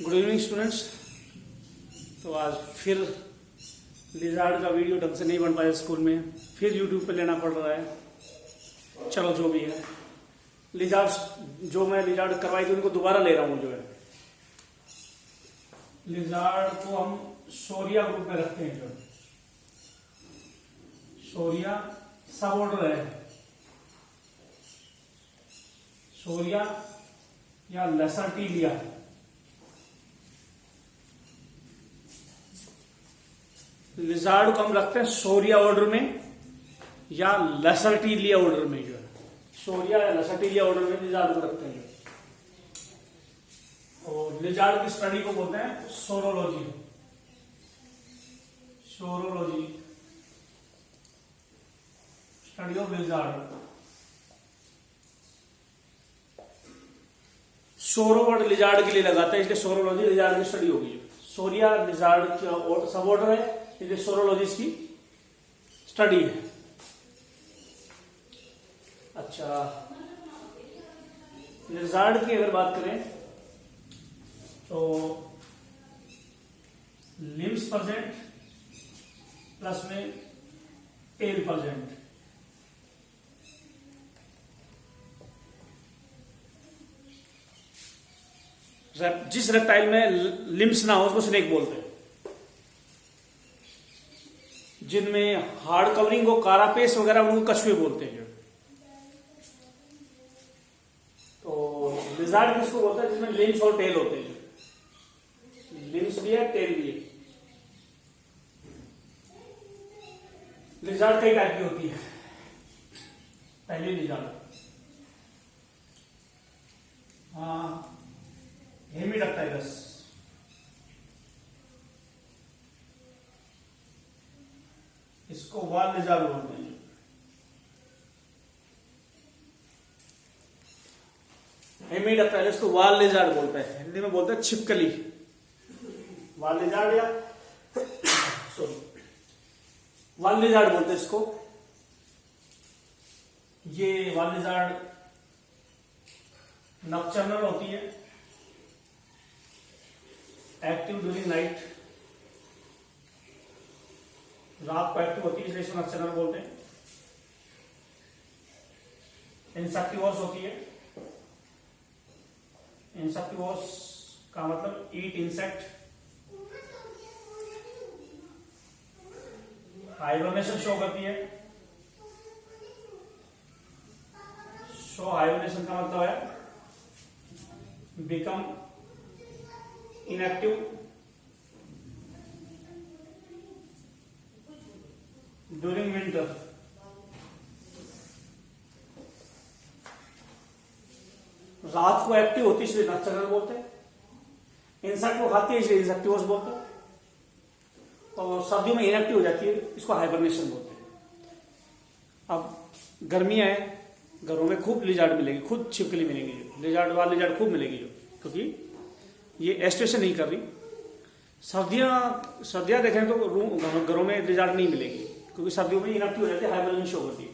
Good evening students. तो आज फिर लिजार्ड का वीडियो ढंग से नहीं बन पाया स्कूल में, फिर यूट्यूब पे लेना पड़ रहा है। चलो जो भी है, लिजार्ड जो मैं लिजार्ड करवाई थी उनको दोबारा ले रहा हूँ। जो है लिजार्ड को हम शोरिया ग्रुप में रखते हैं। जो शोरिया सब ऑर्डर है, शोरिया या लेसर्टिलिया। लिजार्ड को हम रखते हैं शोरिया ऑर्डर में या लेसर्टिलिया ऑर्डर में। जो है शोरिया या लेसर्टिलिया ऑर्डर में लिजार्ड को रखते हैं। और लिजार्ड की स्टडी को बोलते हैं saurology. Saurology study of lizard. सोरो वर्ड लिजार्ड के लिए लगाते हैं, इसलिए सोरोलॉजी लिजार्ड की स्टडी होगी। सोरिया लिजार्ड का सब ऑर्डर है, इसलिए सोरोलॉजी की स्टडी है। अच्छा, लिजार्ड की अगर बात करें तो लिम्स प्रेजेंट प्लस में टेल प्रेजेंट। जिस रेप्टाइल में लिम्स ना हो उसको स्नेक बोलते हैं। जिनमें हार्ड कवरिंग हो, कारापेस वगैरह, उनको कछुए बोलते हैं। तो लिजार्ड किसको बोलते हैं? जिसमें लिम्स और टेल होते हैं। लिम्स भी है, टेल भी है। लिजार्ड कई टाइप की होती है। पहली लिजार्ड हेमिडक्टाइलस, इसको वाल लिजार्ड बोलते हैं। हेमिडक्टाइलस को वाल लिजार्ड बोलते हैं। हिंदी में बोलते हैं छिपकली, वाल लिजार्ड या सॉरी वाल लिजार्ड बोलते हैं इसको। ये वाल लिजार्ड नॉकटर्नल होती है, एक्टिव ड्यूरिंग नाइट। रात को एक्टिव होती है, इसलिए इसको नॉकटर्नल बोलते हैं। इंसेक्टिवोर्स होती है। इंसेक्टिवोर्स का मतलब ईट इंसेक्ट। हाइबरनेशन शो करती है। शो हाइबरनेशन का मतलब है बिकम इनएक्टिव ड्यूरिंग विंटर। रात को एक्टिव होती है, इसलिए नॉकटर्नल बोलते हैं। इंसेक्ट को खाती है, इसलिए इंसेक्टिवोर्स बोलते हैं। और सर्दियों में इनएक्टिव हो जाती है, इसको हाइबरनेशन बोलते हैं। अब गर्मियां हैं, घरों में खूब लिजार्ड मिलेगी, खुद छिपकली मिलेगी। जो लिजार्ड वाल लिजार्ड खूब मिलेगी, जो क्योंकि ये एस्टेशन नहीं कर रही। सर्दियां देखें तो घरों में लिजार्ड नहीं मिलेगी, क्योंकि सर्दियों में इनएक्टिव हो जाती है, हाइबरनेशन शो होती है।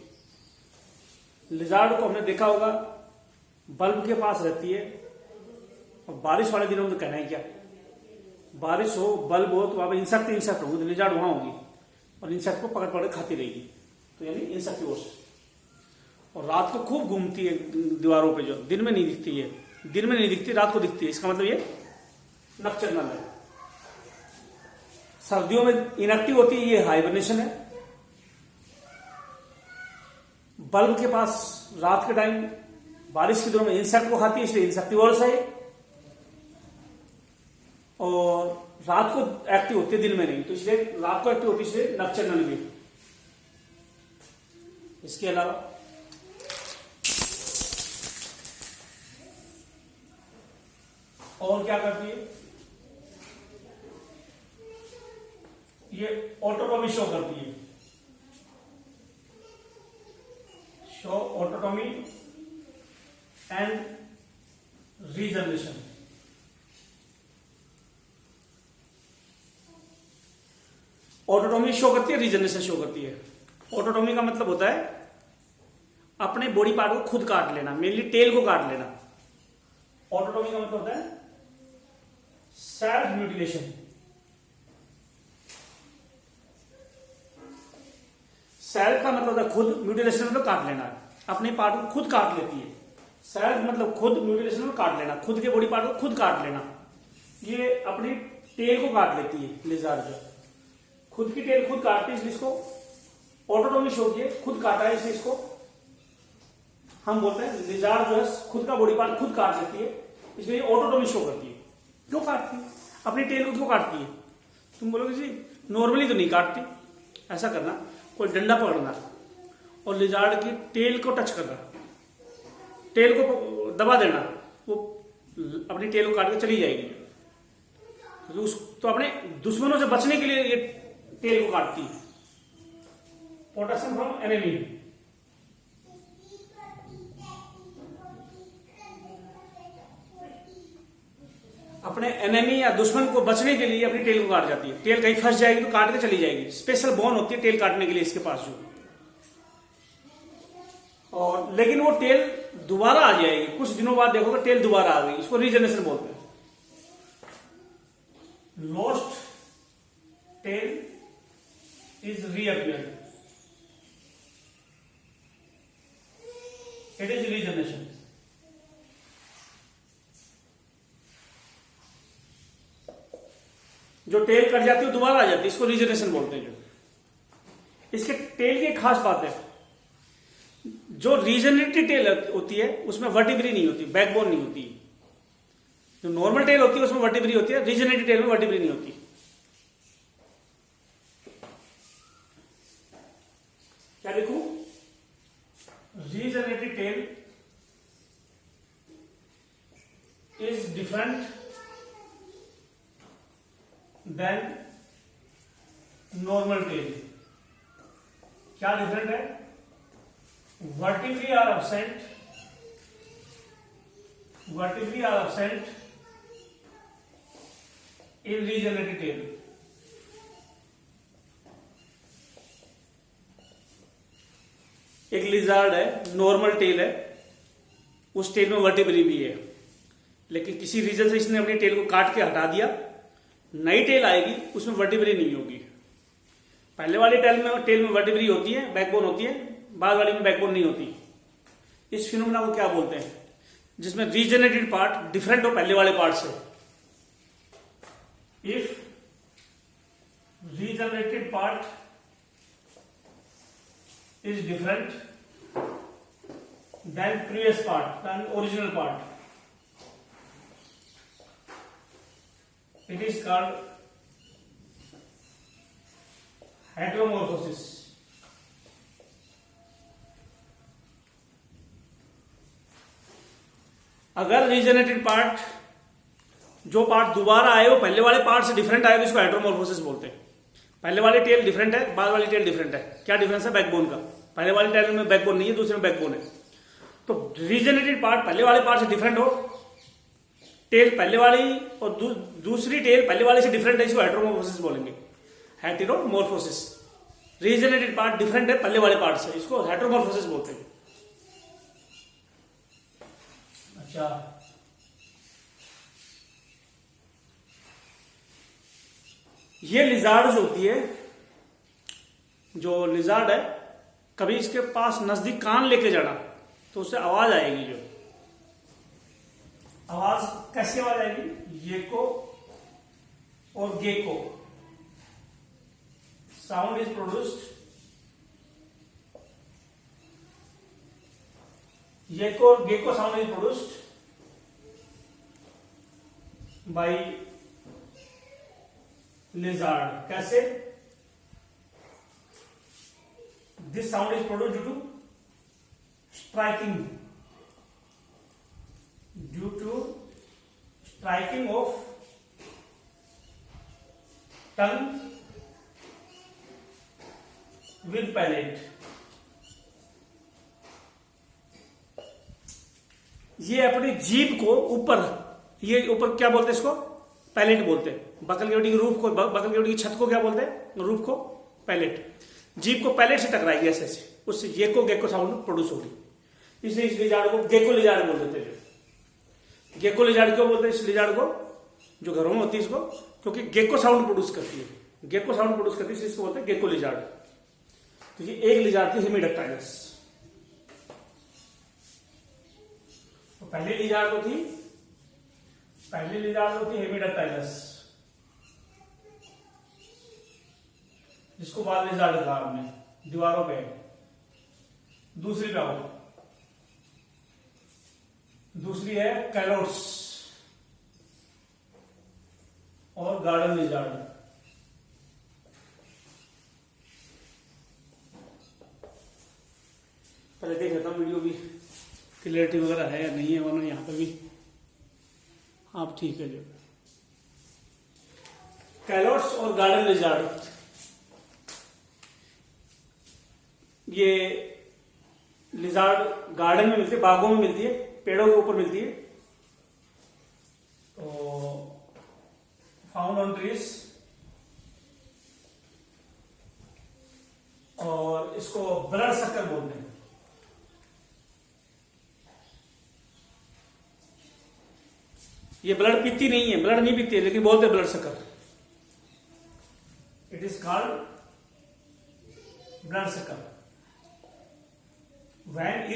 लिजार्ड को हमने देखा होगा बल्ब के पास रहती है। और बारिश वाले दिनों में तो कहना ही क्या, बारिश हो, बल्ब हो, तो वहां पर इंसेक्ट होंगे, तो लिजार्ड वहां होगी और इंसेक्ट को पकड़ पकड़ खाती रहेगी। तो यानी इंसेक्टिवोर्स। और रात को खूब घूमती है दीवारों पे, जो दिन में नहीं दिखती है। दिन में नहीं दिखती, रात को दिखती है। इसका मतलब ये नॉकटर्नल है। सर्दियों में इनएक्टिव होती है, ये हाइबरनेशन है। बल्ब के पास रात के टाइम, बारिश के दिनों में इंसेक्ट को खाती है, इसलिए इंसेक्टिवोर्स है। और रात को एक्टिव होती है, दिन में नहीं, तो इसलिए रात को एक्टिव होती है, इसलिए नॉकटर्नल भी। इसके अलावा और क्या करती है? ये ऑटोटॉमी शो करती है। Show autotomy and regeneration. Autotomy show करती है, रीजनरेशन शो करती है। ऑटोटॉमी का मतलब होता है अपने बॉडी पार्ट को खुद काट लेना, मेनली टेल को काट लेना। ऑटोटॉमी का मतलब होता है सेल्फ म्यूटिलेशन। सेल्फ का मतलब है खुद, म्यूटिलेशन मतलब काट लेना, अपने पार्ट को खुद काट लेती है। सेल्फ मतलब खुद, म्यूटिलेशन मतलब काट लेना, खुद के बॉडी पार्ट को खुद काट लेना। ये अपनी टेल को काट लेती है लिजार्ड, जो खुद की टेल खुद काटती है, इसलिए इसको ऑटोनॉमी शो किए, खुद काटा है, इसलिए इसको हम बोलते हैं लिजार्ड जो है खुद का बॉडी पार्ट खुद काट लेती है, इसलिए ऑटोनॉमी शो करती है। क्यों काटती है? अपनी टेल को क्यों काटती है? तुम बोलोगे जी नॉर्मली तो नहीं काटती। ऐसा करना, कोई डंडा पकड़ना और लिजार्ड की टेल को टच करना, टेल को दबा देना, वो अपनी टेल को काट के चली जाएगी। तो अपने दुश्मनों से बचने के लिए ये टेल को काटती है। Protection from enemy. अपने एनिमी या दुश्मन को बचने के लिए अपनी टेल को काट जाती है। टेल कहीं फंस जाएगी तो काट के चली जाएगी। स्पेशल बोन होती है टेल काटने के लिए इसके पास जो, और लेकिन वो टेल दोबारा आ जाएगी, कुछ दिनों बाद देखोगे टेल दोबारा आ गई। इसको रीजनरेशन बोलते हैं। Lost tail is reappeared, it is regeneration. जो टेल कट जाती है दोबारा आ जाती है, इसको रीजनरेशन बोलते हैं। जो इसके टेल की खास बात है, जो रीजनरेटिव टेल होती है उसमें वर्टिब्री नहीं होती, बैकबोन नहीं होती। जो नॉर्मल टेल होती है उसमें वर्टिब्री होती है, रीजनरेटिव टेल में वर्टिब्री नहीं होती। क्या लिखूं? Regenerative tail is different than normal tail. क्या डिफरेंट है? Vertebrae are absent. Vertebrae are absent in regenerative tail. एक लिजार्ड है, नॉर्मल टेल है, उस टेल में वर्टिब्री भी है, लेकिन किसी रीजन से इसने अपनी टेल को काट के हटा दिया, नई टेल आएगी उसमें वर्टिब्री नहीं होगी। पहले वाली टेल में वर्टिब्री होती है, बैकबोन होती है, बाद वाली में बैकबोन नहीं होती। इस फिनोमेना को क्या बोलते हैं? जिसमें रीजनरेटेड पार्ट डिफरेंट हो पहले वाले पार्ट से। If regenerated part is different then previous part, then original part, it is called heteromorphosis. अगर रीजनरेटेड पार्ट, जो पार्ट दोबारा आए वो पहले वाले पार्ट से डिफरेंट आए तो इसको हेटेरोमॉर्फोसिस बोलते हैं। पहले वाली टेल डिफरेंट है, बाद वाली टेल डिफरेंट है। क्या डिफरेंस है? बैकबोन का। पहले वाली टेल में बैकबोन नहीं है, दूसरे में बैकबोन है। तो रीजनरेटेड पार्ट पहले वाले पार्ट से डिफरेंट हो, टेल पहले वाली और दूसरी टेल पहले वाले से डिफरेंट है, इसको हेटेरोमॉर्फोसिस बोलेंगे। हेटेरोमॉर्फोसिस। रीजनरेटेड पार्ट डिफरेंट है पहले वाले पार्ट से, इसको हेटेरोमॉर्फोसिस बोलते हैं। अच्छा, ये लिजार्ड जो होती है, जो लिजार्ड है, कभी इसके पास नजदीक कान लेके जाना तो उससे आवाज आएगी। जो आवाज कैसी आवाज आएगी? येको और गेको साउंड इज प्रोड्यूस्ड, येको और gecko sound is produced by lizard. कैसे? This sound is produced due to striking, due to striking of tongue with palate. ये अपनी जीभ को ऊपर, ये ऊपर क्या बोलते हैं इसको? पैलेट बोलते हैं। बकल केवटी की रूफ को, बकल केवटी की छत को क्या बोलते हैं? रूफ को पैलेट। जीभ को पैलेट से टकराएगी ऐसे ऐसे, उससे येको गेको साउंड प्रोड्यूस होगी। इसलिए इस लिजार्ड को गेको लिजार्ड बोल देते हैं। गेको लिजार्ड क्यों बोलते हैं इस लिजार्ड को? जो घरों में होती है इसको, क्योंकि गेको साउंड प्रोड्यूस करती है, गेको साउंड प्रोड्यूस करती है, इसलिए इसको बोलते हैं गेको लिजार्ड। तो ये एक लिजार्ड थी हेमिडक्टाइलस। तो पहली लिजार्ड तो थी हेमिडक्टाइलस, जिसको बाद लिजार्ड कहा हमने, दीवारों पे। दूसरी पे आओ, दूसरी है कैलोट्स और गार्डन लिजार्ड। पहले देख लेता हूँ वीडियो भी क्लियरिटी वगैरह है या नहीं है, वरना यहाँ पर भी आप ठीक है। जो कैलोट्स और गार्डन लिजार्ड, ये लिजार्ड गार्डन में मिलती है, बागों में मिलती है, पेड़ों के ऊपर मिलती है। तो फाउंड ऑन ट्रीज, और इसको ब्लड सक्कर बोलते हैं। ये ब्लड पीती नहीं है, ब्लड नहीं पीती है, लेकिन बोलते हैं blood sucker. It is called blood sucker. When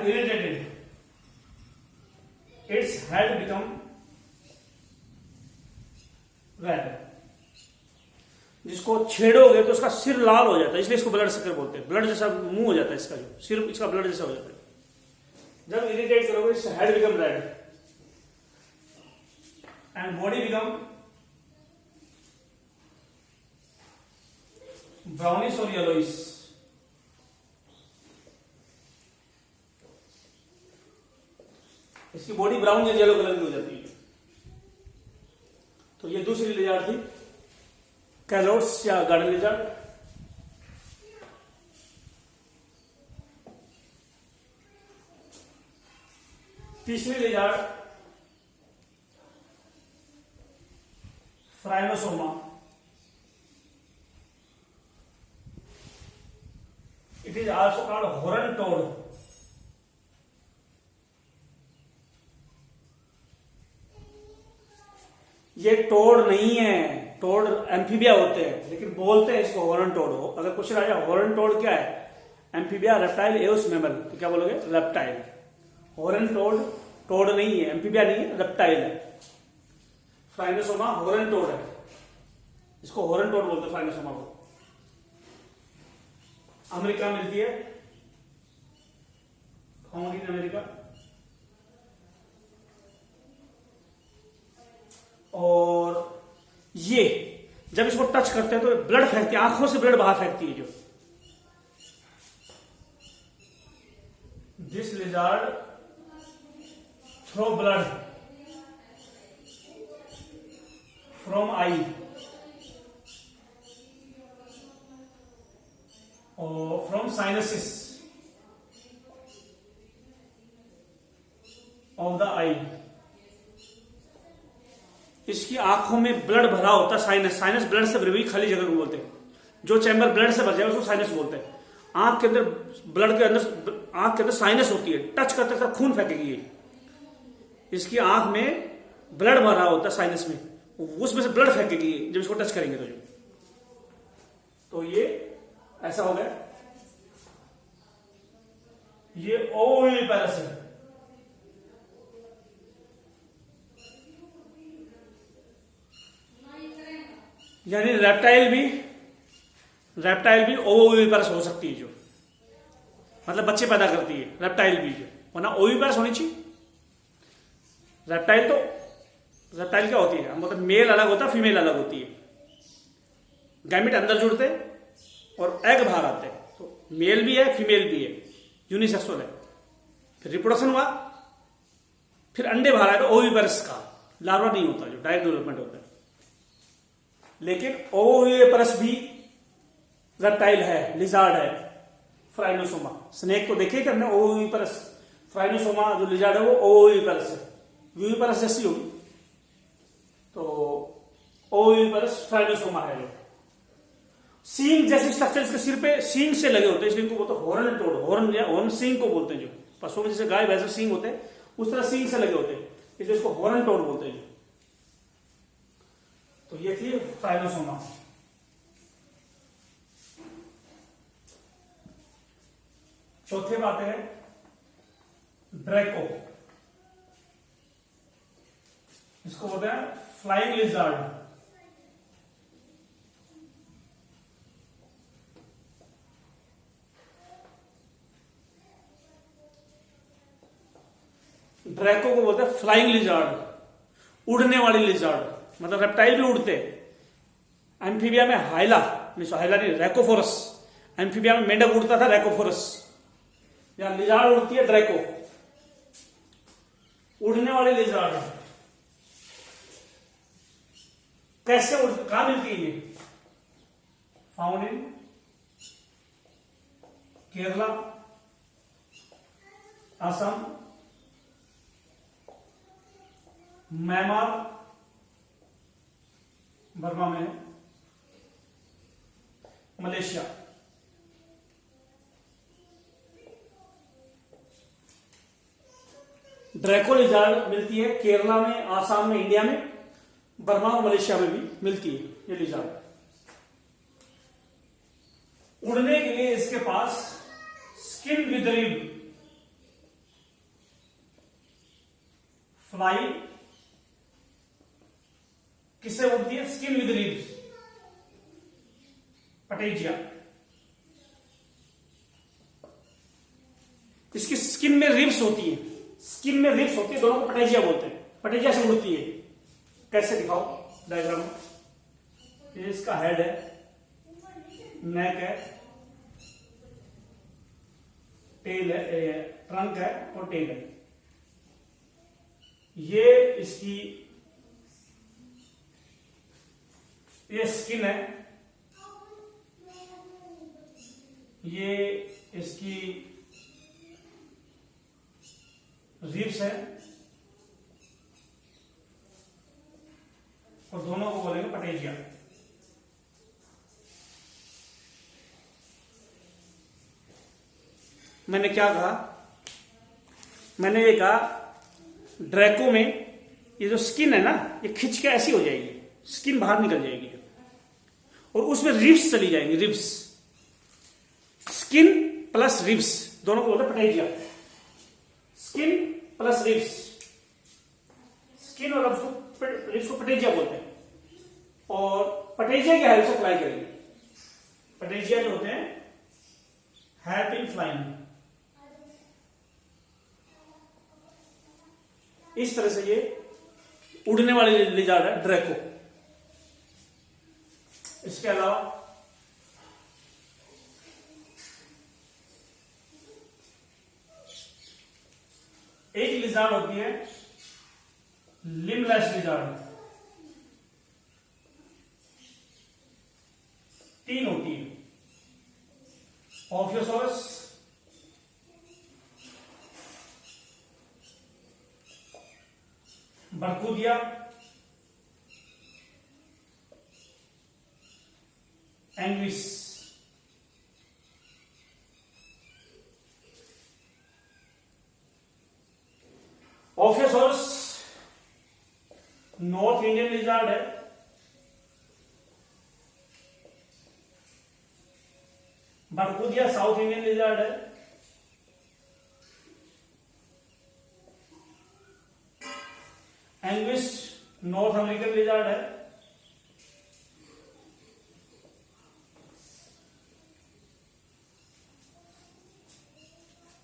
irritated, its head become red। जिसको छेड़ोगे तो उसका सिर लाल हो जाता है, इसलिए इसको ब्लड सकर बोलते हैं। ब्लड जैसा मुंह हो जाता है इसका, जो सिर इसका ब्लड जैसा हो जाता है। जब इरिटेट करोगे इसका head become red and body become brownish और येलोइश। इसकी बॉडी ब्राउन या येलो कलर की हो जाती है। तो ये दूसरी लिजार्ड थी, कैलोट्स या गार्डन लिजार्ड। तीसरी lizard Phrynosoma. It is also called horn toad. ये टोड नहीं है, टोड एम्फीबिया होते हैं, लेकिन बोलते हैं इसको हॉर्न टोड। हो अगर क्वेश्चन आ जाए हॉर्न टोड क्या है, एम्फीबिया, रेप्टाइल, एओस, मैमल, तो क्या बोलोगे? रेप्टाइल। हॉर्न टोड टोड नहीं है, एम्फीबिया नहीं है, रेप्टाइल है। फ्राइनोसोमा हॉर्न टोड है, इसको हॉर्न टोड बोलते हैं फ्राइनोसोमा को। अमेरिका मिलती है, फाउंड इन अमेरिका। और ये जब इसको टच करते हैं तो ब्लड फेंकती है, आंखों से ब्लड बाहर फेंकती है। जो this lizard throw blood from eye और from sinuses of the eye. इसकी आंखों में ब्लड भरा होता है, साइनस। साइनस ब्लड से भरी हुई खाली जगह को बोलते हैं। जो चैम्बर ब्लड से भर जाए उसको साइनस बोलते हैं। आंख के अंदर, ब्लड के अंदर, आंख के अंदर साइनस होती है, टच करते करते खून फेंकेगी। इसकी आंख में ब्लड भरा होता है साइनस में, उसमें से ब्लड फेंकेगी जब इसको टच करेंगे तो। तो ये ऐसा हो गया। ये ओविविपेरस है, यानी रेप्टाइल भी ओविविपेरस हो सकती है, जो मतलब बच्चे पैदा करती है रेप्टाइल भी, जो वरना ओविविपेरस होनी चाहिए। रेप्टाइल क्या होती है, मतलब मेल अलग होता है, फीमेल अलग होती है। गैमेट अंदर जुड़ते और एग बाहर आते हैं, तो मेल भी है फीमेल भी है, यूनिसेक्सुअल है। फिर रिप्रोडक्शन हुआ, फिर अंडे बाहर आए तो ओविविपेरस का लार्वा नहीं होता, जो डायरेक्ट डेवलपमेंट होता है। लेकिन ओविविपेरस भी रेप्टाइल है, लिजार्ड है, फ्राइनोसोमा। स्नेक को देखे कि हमने ओविविपेरस, फ्राइनोसोमा जो लिजार्ड है वो ओविविपेरस है, विविपेरस जैसी होगी। तो ओविविपेरस फ्राइनोसोमा है। सींग जैसे स्ट्रक्चर इसके सिर पे सींग से लगे होते हैं, इसलिए इनको बोलते हैं हॉर्न टोड। हॉर्न सींग को बोलते हैं, जो पशुओं में जैसे गाय भैंस सींग होते हैं उस तरह सींग से लगे होते हैं, इसलिए इसको हॉर्न टोड बोलते हैं। तो ये थी ट्राइलोसोमा। चौथे बात है ड्रैको, इसको बोलते हैं फ्लाइंग लिजर्ड। ड्रैको को बोलते हैं फ्लाइंग लिजर्ड, उड़ने वाली लिजर्ड, मतलब रेप्टाइल भी उड़ते। एम्फीबिया में हाइला नहीं रैकोफोरस, एम्फीबिया में मेंढक उड़ता था रैकोफोरस, यहां लिजर्ड उड़ती है ड्रैको, उड़ने वाली लिजर्ड। कैसे उड़, कहां मिलती है ये? Found in Kerala, Assam, Myanmar, Burma में, मलेशिया। ड्रैको लिजर्ड मिलती है केरला में, आसाम में, इंडिया में, बर्मा और मलेशिया में भी मिलती है ये लिजर्ड। उड़ने के लिए इसके पास स्किन विद रिब, फ्लाई किससे उड़ती है? Skin with ribs, patagia. इसकी स्किन में रिब्स होती है, स्किन में रिब्स होती है, दोनों को पटेजिया बोलते हैं। पटेजिया से उड़ती है। कैसे दिखाओ डायग्राम में? ये इसका हेड है, नेक है, टेल है, ट्रंक है और टेल है। ये इसकी ये स्किन है, ये इसकी रिब्स है और दोनों को बोलेंगे पटेजिया। मैंने क्या कहा? मैंने ये कहा ड्रैको में ये जो स्किन है ना, ये खिंच के ऐसी हो जाएगी, स्किन बाहर निकल जाएगी और उसमें रिब्स चली जाएंगी। रिब्स, स्किन प्लस रिब्स, दोनों को बोलते हैं पटेजिया। स्किन प्लस रिब्स, स्किन और रिब्स को पटेजिया बोलते हैं। और पटेजिया की हेल्प से फ्लाई करेंगे। पटेजिया जो होते हैं हेल्प इन फ्लाइंग। इस तरह से ये उड़ने वाली लिजर्ड है ड्रैको। इसके अलावा एक लिजर्ड होती है लिम्बलेस लिजर्ड, 3 होती है। ऑफियोसोरस, बर्कुदिया, एंग्विस। ऑफियोसोरस नॉर्थ इंडियन लिजर्ड है, बर्कुदिया साउथ इंडियन लिजर्ड है, एंग्विस नॉर्थ अमेरिकन लिजर्ड है,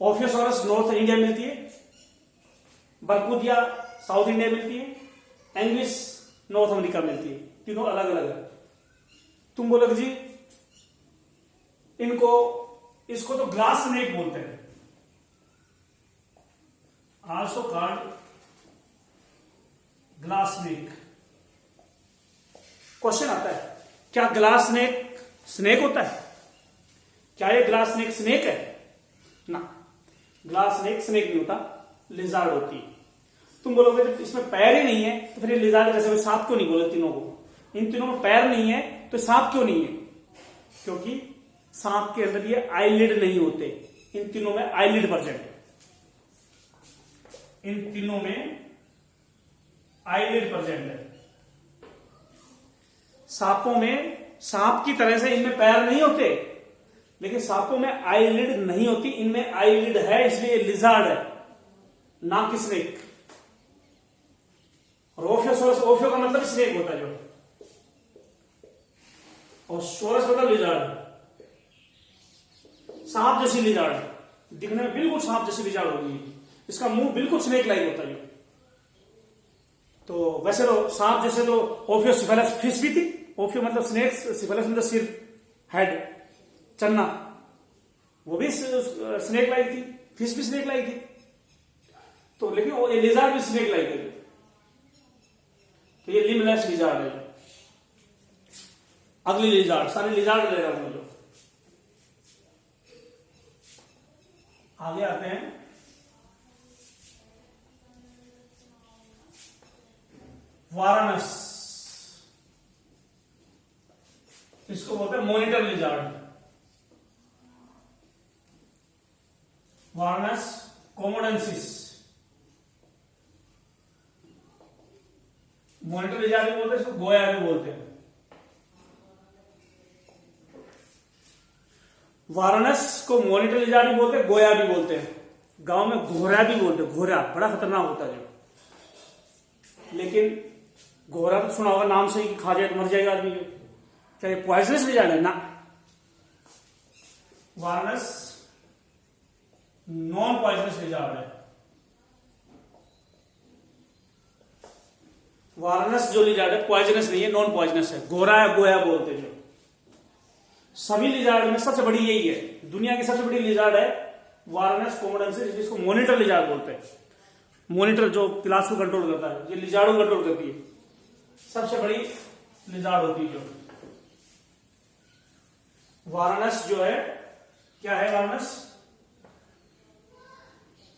ऑफियोसोरस नॉर्थ इंडिया मिलती है, बर्कुदिया साउथ इंडिया मिलती है, एंग्विस नॉर्थ अमेरिका मिलती है। तीनों अलग अलग है। तुम बोलोगे जी इसको तो ग्लास स्नेक बोलते हैं, also called glass snake. Question आता है, क्या ग्लास स्नेक स्नेक होता है? क्या ये ग्लास स्नेक स्नेक है? ना, ग्लास स्नेक स्नेक नहीं होता, लिजर्ड होती है। तुम बोलोगे जब इसमें पैर ही नहीं है तो फिर ये लिजर्ड कैसे? सांप क्यों नहीं बोले तीनों को? इन तीनों में पैर नहीं है तो सांप क्यों नहीं है? क्योंकि सांप के अंदर ये आईलिड नहीं होते, इन तीनों में आईलिड प्रेजेंट है। इन तीनों में आईलिड प्रेजेंट है। सांपों में सांप की तरह से इनमें पैर नहीं होते, लेकिन सांपों में आईलिड नहीं होती, इनमें आईलिड है, इसलिए लिजार्ड है, ना कि स्नेक। और ओफियो का मतलब स्नेक होता है जो, और सोरस मतलब लिजार्ड, सांप जैसी लिजार्ड, दिखने में बिल्कुल सांप जैसी लिजार्ड होगी, इसका मुंह बिल्कुल स्नेक लाइक होता है। तो वैसे तो सांप जैसे तो ओफियोसिफेलस फिश भी थी, ओफियो मतलब स्नेक, सिफेलस मतलब सिर, हेड, चन्ना, वो भी स्नेक लाइक थी, फिश भी स्नेक लाइक थी। तो लेकिन वो लिजार्ड भी स्नेक लाइक है, तो ये लिम्बलेस लिजार्ड है। अगली लिजार्ड, सारे लिजार्ड ले रहा हूं जो। आगे आते हैं वाराणस, इसको बोलते हैं मॉनिटर लिजार्ड। वाराणस कोमोडेंसिस, मॉनिटर लिजार्ड भी बोलते हैं, इसको गोया भी बोलते हैं। वाराणस को मॉनिटर लिजार्ड भी बोलते हैं, गोया भी बोलते हैं, गांव में घोरा भी बोलते हैं। घोरा बड़ा खतरनाक होता है जो, लेकिन घोरा तो सुना होगा नाम से ही, खा जाए तो मर जाएगा आदमी जो। क्या ये पॉइजनस लिजार्ड है? ना, वाराणस नॉन पॉइजनस लिजार्ड है। वाराणस जो लिजार्ड है पॉइजनस नहीं है, नॉन पॉइजनस है। घोरा है, गोया बोलते हैं जो। सभी लिजार्ड में सबसे बड़ी यही है, दुनिया की सबसे बड़ी लिजार्ड है वाराणस कोमोडेंसिस, जिसको मॉनिटर लिजार्ड बोलते हैं। मॉनिटर जो क्लास को कंट्रोल करता है, ये लिजार्ड को कंट्रोल करती है, सबसे बड़ी लिजार्ड होती है जो। वाराणस जो है, क्या है वाराणस?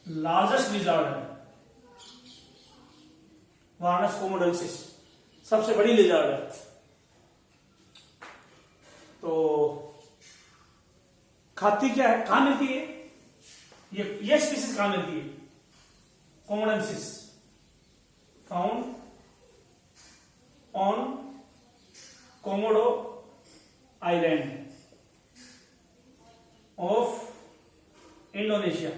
लार्जेस्ट लिजार्ड है, वाराणस कोमोडेंसिस सबसे बड़ी लिजार्ड है। तो खाती क्या है, कहां मिलती है ये स्पीसीज कहां मिलती है? Komodoensis found on Komodo island of Indonesia.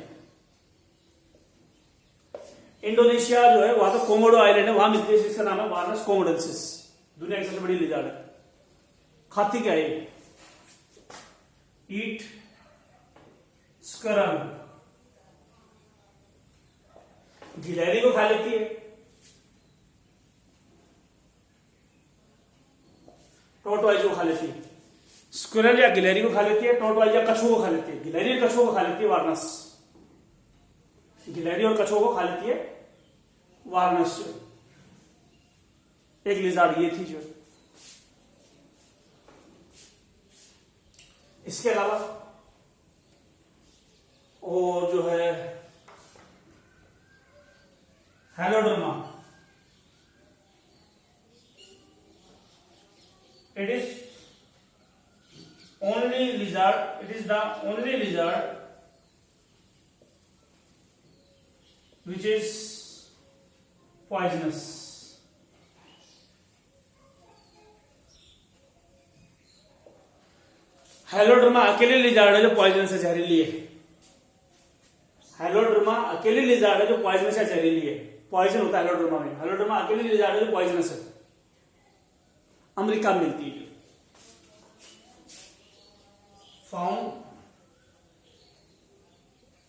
Indonesia जो है वहां तो कोमोडो आइलैंड है, वहां मिलती है, जिसका नाम है वाराणस कोमोडेंसिस, दुनिया की सबसे बड़ी लिजार्ड है। खाती क्या है? ईट स्करल, गिलहरी को खा लेती है, टॉर्टोइज को खा लेती है। स्क्विरल या गिलहरी को खा लेती है, टॉर्टोइज या कछुओं को खा लेती है। गिलहरी और कछुओं को खा लेती है वाराणस, गिलहरी और कछुओं को खा लेती है वाराणस। एक लिजार्ड ये थी जो। इसके अलावा और जो है Heloderma, it is only lizard, it is the only lizard which is poisonous. हेलोड्रमा अकेले लिजार्ड है जो पॉइजनस है, जहरीली है। हेलोड्रमा अकेले लिजार्ड है जो पॉइजनस है, जहरीली है। पॉइजन होता है हेलोड्रमा में, हेलोड्रमा अकेले लिजार्ड है जो पॉइजनस है। अमेरिका में मिलती है, फाउंड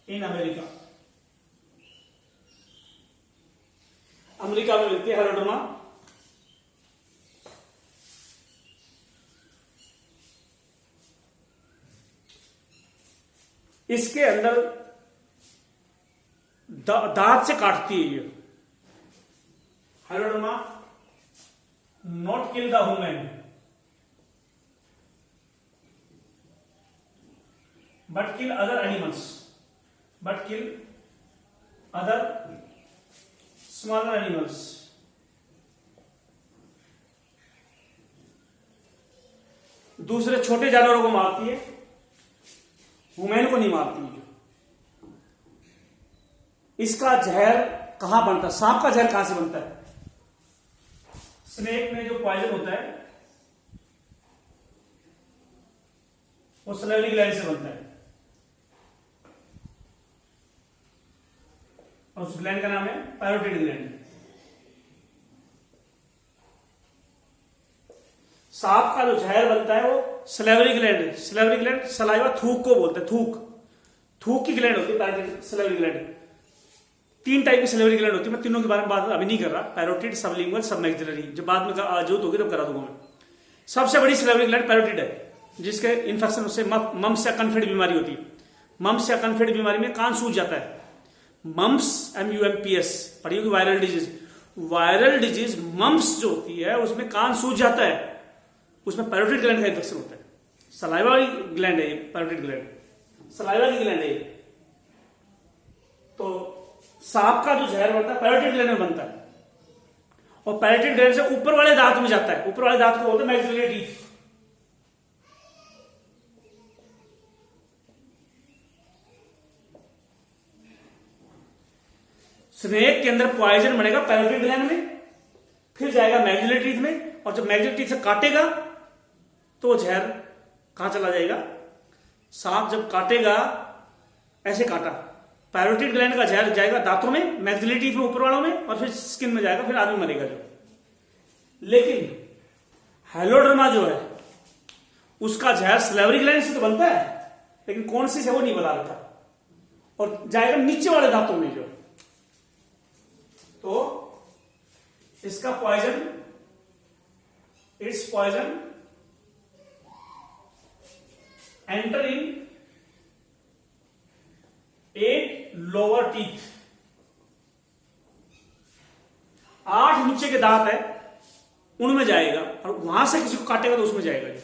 इन अमेरिका, अमेरिका में मिलती है हेलोड्रमा। इसके अंदर दांत से काटती है ये। Heloderma not kill the human but kill other animals, but kill other smaller animals. दूसरे छोटे जानवरों को मारती है, ह्यूमन को नहीं मारती है। इसका जहर कहां बनता है, सांप का जहर कहां से बनता है? स्नेक में जो पॉइजन होता है वो सलाइवरी ग्लैंड से बनता है, और उस ग्लैंड का नाम है पैरोटिड ग्लैंड। सांप का जो जहर बनता है वो सलाइवरी ग्लैंड है। सलाइवरी ग्लैंड सलाइवा थूक को बोलते हैं, थूक की ग्लैंड होती है पैरोटिड सलाइवरी ग्लैंड। 3 टाइप की सलाइवरी ग्लैंड होती है, मैं तीनों के बारे में बात अभी नहीं कर रहा, पैरोटिड, सबलिंगुअल, सबमैक्सिलरी। जब बाद में जरूरत होगी तब करा दूंगा मैं। सबसे बड़ी सलाइवरी ग्लैंड पैरोटिड है, जिसके इन्फेक्शन उससे मम्स या कन्फिड बीमारी होती है। मम्स या कन्फिड बीमारी में कान सूज जाता है। मम्स MUMPS पढ़ी होगी, viral disease. Viral disease mums जो होती है उसमें कान सूज जाता है, उसमें पैरोटिड ग्लैंड का इन्फेक्शन होता है। सलाइवा वाली ग्लैंड है ये, पैरोटिड ग्लैंड सलाइवा की ग्लैंड है ये। तो सांप का जो जहर बनता है पैरोटिड ग्लैंड में बनता है, और पैरोटिड ग्लैंड से ऊपर वाले दांत में जाता है। ऊपर वाले दांत को बोलते हैं मैक्सिलरी टीथ। स्नेक के अंदर पॉइजन बनेगा पैरोटिड ग्लैंड में, फिर जाएगा मैक्सिलरी टीथ में, और जब मैक्सिलरी टीथ से काटेगा तो वो जहर कहां चला जाएगा? सांप जब काटेगा, ऐसे काटा, पैरोटिड ग्लैंड का जहर जाएगा दांतों में, मैक्सिलरी टीथ में ऊपर वालों में, और फिर स्किन में जाएगा, फिर आदमी मरेगा जो। लेकिन हेलोड्रमा जो है उसका जहर सलाइवरी ग्लैंड से तो बनता है, लेकिन कौन सी से वो नहीं बता रखा, और जाएगा नीचे वाले दांतों में जो। तो इसका poison, it's poison enter in 8 lower teeth. 8 नीचे के दांत है उनमें जाएगा, और वहां से किसी को काटेगा तो उसमें जाएगा।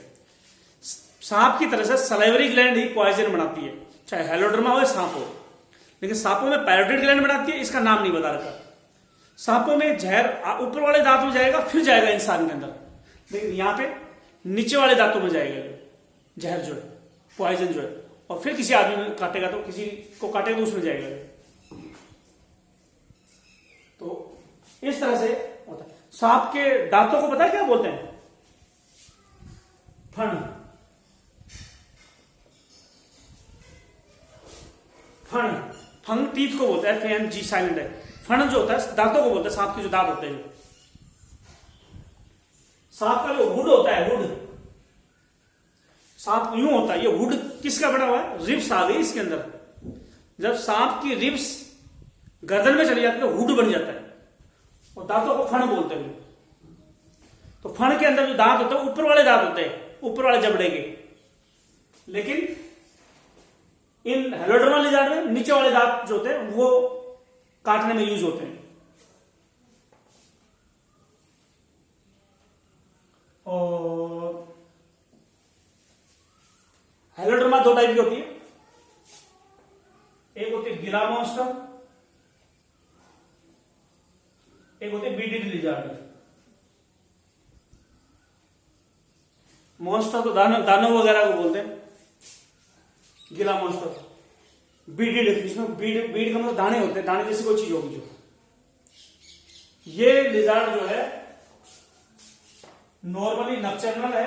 सांप की तरह से सलाइवरी ग्लैंड ही पॉइजन बनाती है, चाहे हेलोड्रमा हो या सांप हो। लेकिन सांपों में पैरोटिड ग्लैंड बनाती है, इसका नाम नहीं बता रखा। सांपों में जहर ऊपर वाले दांत में जाएगा, फिर जाएगा इंसान के अंदर, लेकिन यहां पे नीचे वाले दांतों में जाएगा जहर जो है, पॉइजन जो है, और फिर किसी आदमी में काटेगा तो, किसी को काटेगा तो उसमें जाएगा। तो इस तरह से होता है। सांप के दांतों को पता है क्या बोलते हैं? फण। फंग टीथ को बोलता है, FANG साइलेंट है। फण जो होता है दांतों को बोलता है, सांप के जो दांत होते हैं। जो सांप का जो हुड होता है, हुड, सांप यूं होता है, ये हुड किसका बना हुआ है? रिब्स आ गई इसके अंदर। जब सांप की रिब्स गर्दन में चली जाती है तो हुड बन जाता है, और दांतों को फण बोलते हैं। तो फण के अंदर जो दांत होते हैं ऊपर वाले दांत होते हैं, ऊपर वाले जबड़े के। लेकिन इन हेलोड्रमा लिजार्ड में नीचे वाले दांत जो होते हैं वो काटने में यूज होते हैं। और हेलोड्रमा 2 टाइप की होती है, एक होती है गिला मॉन्स्टर, एक होती है बीटेड लिजार्ड। मॉन्स्टर तो दानव वगैरह को बोलते हैं, गिला मॉन्स्टर। बीडेड, इसमें बीड का मतलब दाने होते हैं, दाने जैसी कोई चीज होगी जो। ये लिजार्ड जो है नॉर्मली नॉकटर्नल है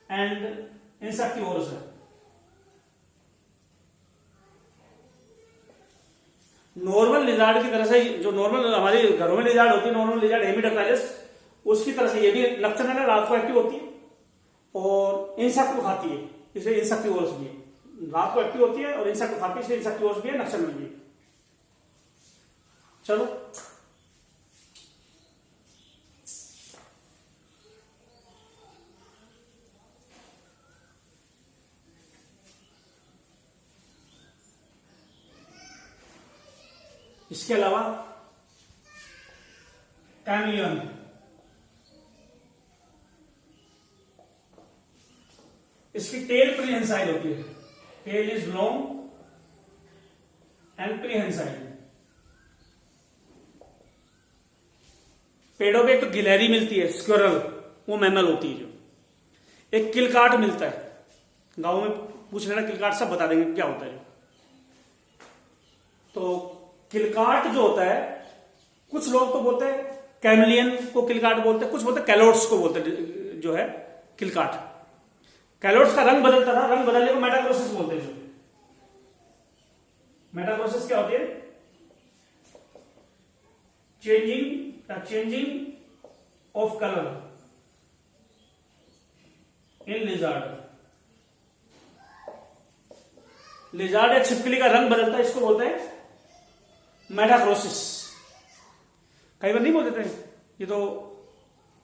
एंड इंसेक्टिवोरस है। नॉर्मल लिजार्ड की तरह से, जो नॉर्मल हमारी घरों में लिजार्ड होती है, नॉर्मल लिजार्ड हेमिडक्टाइलस, उसकी तरह से ये भी नॉकटर्नल है, रात को एक्टिव होती है और इंसेक्ट को खाती है, इसलिए इंसेक्टिवोरस भी है। रात को एक्टिव होती है और इंसेक्ट को खाती है, इसलिए इंसेक्टिवोरस भी है, नॉकटर्नल भी है। चलो इसके अलावा कैमिलियन, इसकी टेल प्रीहेंसाइल होती है, tail is long and prehensile. पेड़ों पे एक तो गिलहरी मिलती है, स्क्विरल, वो मैमल होती है जो। एक किलकाट मिलता है, गांव में पूछ लेना किलकाट, सब बता देंगे क्या होता है। तो किलकाट जो होता है, कुछ लोग तो बोलते हैं कैमलियन को किलकाट बोलते हैं, कुछ बोलते हैं कैलोट्स को बोलते हैं जो है किलकाट। कैलोट्स का रंग बदलता था, रंग बदलने को मेटाक्रोसिस बोलते हैं। मेटाक्रोसिस क्या होती है? Changing of colour in lizard. Lizard या छिपकली का रंग बदलता है, इसको बोलते हैं मेटाक्रोसिस। कई बार नहीं बोलते थे ये तो,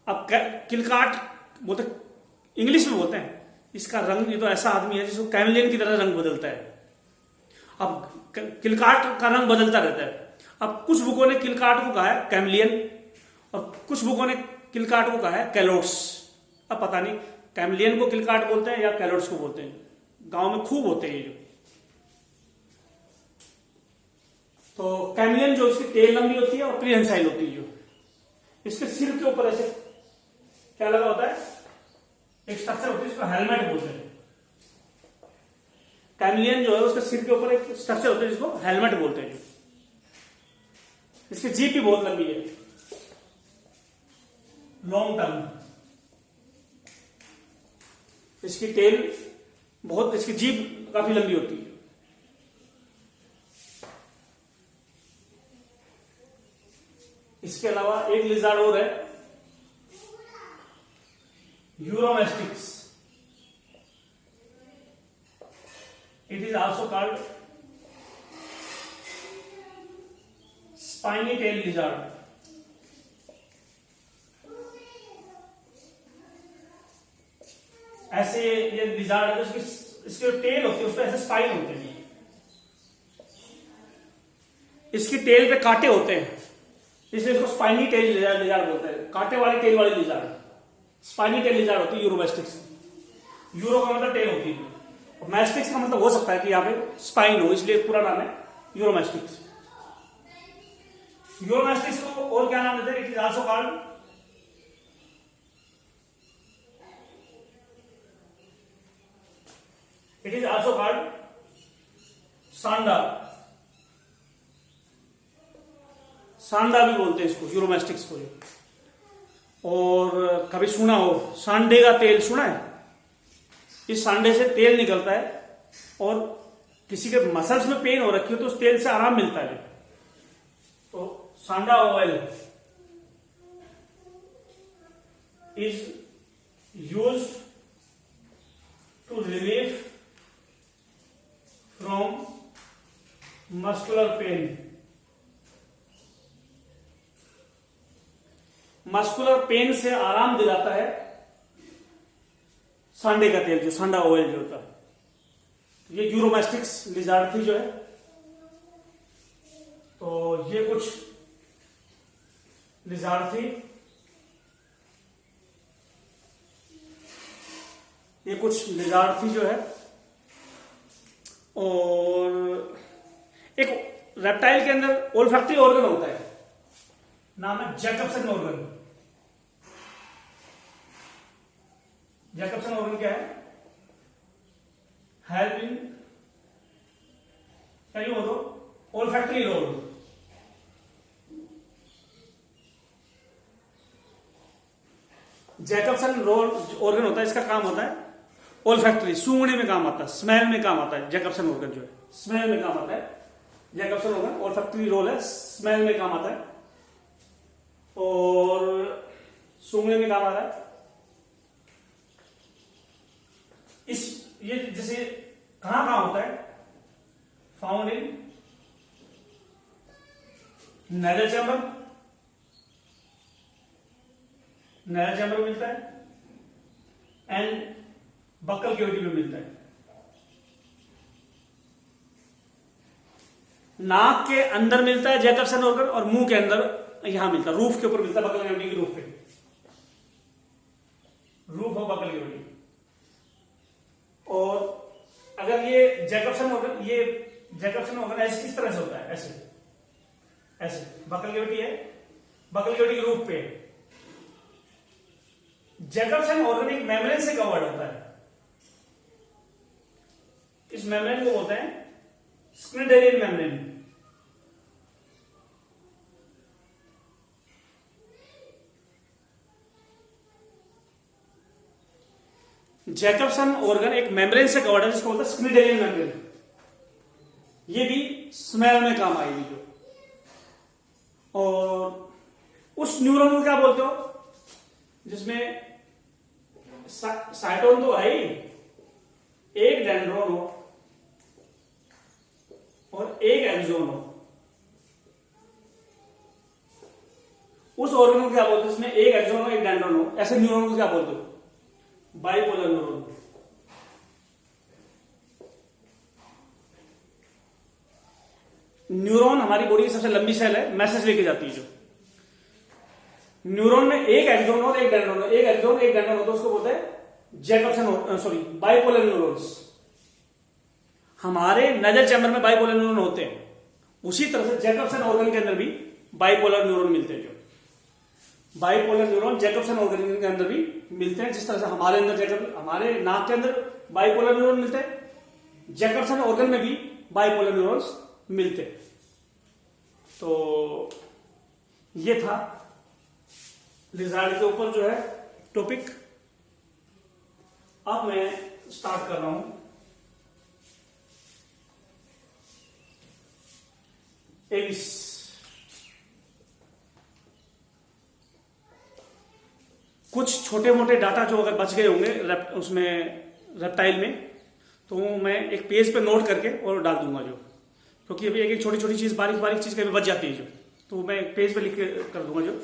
अब किलकाट बोलते, इंग्लिश में बोलते हैं इसका रंग, ये तो ऐसा आदमी है जिसको कैमलियन की तरह रंग बदलता है। अब किलकाट का रंग बदलता रहता है। अब कुछ बुकों ने किलकाट को कहा है कैमलियन और कुछ बुकों ने किलकाट को कहा है कैलोट्स। अब पता नहीं कैमलियन को किलकाट बोलते हैं या कैलोट्स को बोलते हैं, गांव में खूब होते हैं ये जो। तो कैमलियन जो, इसकी टेल लंबी होती है और प्रिहेंसाइल होती है जो, इसके सिर के ऊपर ऐसे क्या लगा होता है, एक स्ट्रक्चर होती है, इसको हेलमेट बोलते हैं। कैमलियन जो है उसके सिर के ऊपर एक स्ट्रक्चर होता है जिसको हेलमेट बोलते हैं जो। इसकी जीभ भी बहुत लंबी है, लॉन्ग टर्म। इसकी टेल बहुत, इसकी जीभ काफी लंबी होती है। इसके अलावा एक लिजार्ड और है, Uromastix. It is also called spiny tail lizard. ऐसे ये लिजार्ड है, इसकी टेल होती है, उस पर ऐसे स्पाइन होते हैं। इसकी टेल पे कांटे होते हैं, इसलिए इसको स्पाइनी टेल लिजार्ड बोलते हैं। कांटे वाली टेल वाली लिजार्ड स्पाइनी टेल लिजार्ड होती है यूरोमेस्टिक्स। यूरो का मतलब टेल होती है, मैस्टिक्स का मतलब हो सकता है कि यहां पे स्पाइन हो, इसलिए पूरा नाम है यूरोमेस्टिक्स। यूरोमेस्टिक्स को और क्या नाम देते हैं? इट इज आल्सो कॉल्ड सांडा। सांडा भी बोलते हैं इसको, यूरोमेस्टिक्स को। और कभी सुना हो सांडे का तेल, सुना है? इस सांडे से तेल निकलता है और किसी के मसल्स में पेन हो रखी हो तो उस तेल से आराम मिलता है। तो sanda oil is used to relieve from muscular pain. Muscular pain से आराम दिलाता है सांडे का तेल, जो सांडा ऑयल जो होता है। ये यूरोमेस्टिक्स लिजार्ड थी जो है। तो ये कुछ लिजार्ड थी, ये कुछ लिजार्ड थी जो है। और एक रेप्टाइल के अंदर ओल्फैक्टरी ऑर्गन होता है, नाम है जैकबसन ऑर्गन। जैकबसन ऑर्गन क्या है? हेल्प इन, क्या यू हो तो olfactory role. Jacobson role organ होता है, इसका काम होता है ओल्फैक्टरी, सूंघने में काम आता है, स्मेल में काम आता है। जैकबसन ऑर्गन जो है स्मेल में काम आता है। जैकबसन ऑर्गन ओल्फैक्टरी रोल है, स्मेल में काम आता है और सूंघने में काम आ रहा है। इस ये जैसे कहां कहां होता है? Found in nasal chamber, nasal chamber में मिलता है एंड बक्कल कैविटी में मिलता है। नाक के अंदर मिलता है जैकबसन ऑर्गन और मुंह के अंदर यहां मिलता है, रूफ के ऊपर मिलता है, बक्कल कैविटी की रूफ पे, रूफ हो बक्कल कैविटी। और अगर ये जैकबसन ऑर्गन ऐसे किस तरह से होता है? ऐसे ऐसे बक्कल कैविटी है, बक्कल कैविटी के रूफ पे। जैकबसन ऑर्गन एक मेम्ब्रेन से कवर्ड होता है। इस मेम्ब्रेन को बोलते हैं स्क्विडेरियन मेम्ब्रेन। जैकबसन ऑर्गन एक मेम्ब्रेन से कवर्ड है जिसको बोलते हैं स्क्विडेलियन मेम्ब्रेन। ये भी स्मेल में काम आएगी जो। और उस न्यूरॉन को क्या बोलते हो जिसमें साइटोन तो है ही, एक डेंड्रोन हो और एक एक्सोन हो, उस ऑर्गन को क्या बोलते हो जिसमें एक एक्सोन हो एक डेंड्रोन हो, ऐसे न्यूरॉन को क्या बोलते हो? Bipolar neuron. न्यूरॉन हमारी बॉडी की सबसे लंबी सेल है, मैसेज लेके जाती है जो। न्यूरॉन में एक एक्सोन और एक डेंड्रोन हो, एक एक्सोन एक डेंड्रोन हो, तो उसको बोलते हैं जैकबसन सॉरी बाइपोलर न्यूरॉन्स। हमारे नजर चैम्बर में बाइपोलर न्यूरॉन होते हैं, उसी तरह से जैकबसन ऑर्गन के अंदर भी बाइपोलर न्यूरॉन मिलते हैं जो। बाइपोलर न्यूरॉन जैकबसन ऑर्गन के अंदर भी मिलते हैं, जिस तरह से हमारे अंदर हमारे नाक के अंदर बाइपोलर न्यूरॉन मिलते हैं, जैकबसन ऑर्गन में भी बाइपोलर न्यूरॉन्स मिलते हैं। तो ये था लिजार्ड के ऊपर जो है टॉपिक। अब मैं स्टार्ट कर रहा हूं एविस। कुछ छोटे मोटे डाटा जो अगर बच गए होंगे उसमें रेप्टाइल में, तो मैं एक पेज पे नोट करके और डाल दूंगा जो, क्योंकि अभी एक एक छोटी छोटी चीज बारीक बारीक चीज कभी बच जाती है जो, तो मैं एक पेज पे लिख के कर दूंगा जो।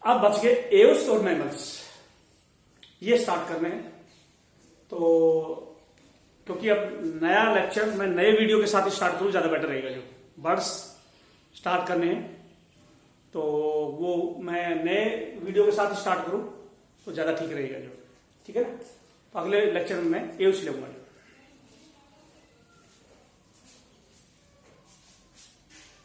अब बच गए एव्स और मैमल्स, ये स्टार्ट करने हैं। तो क्योंकि अब नया लेक्चर मैं नए वीडियो के साथ स्टार्ट करूं, ज्यादा बेटर रहेगा जो। बर्ड्स स्टार्ट करने हैं तो वो मैं नए वीडियो के साथ स्टार्ट करूं तो ज्यादा ठीक रहेगा जो, ठीक है ना। तो अगले लेक्चर में मैं एव्स लूंगा।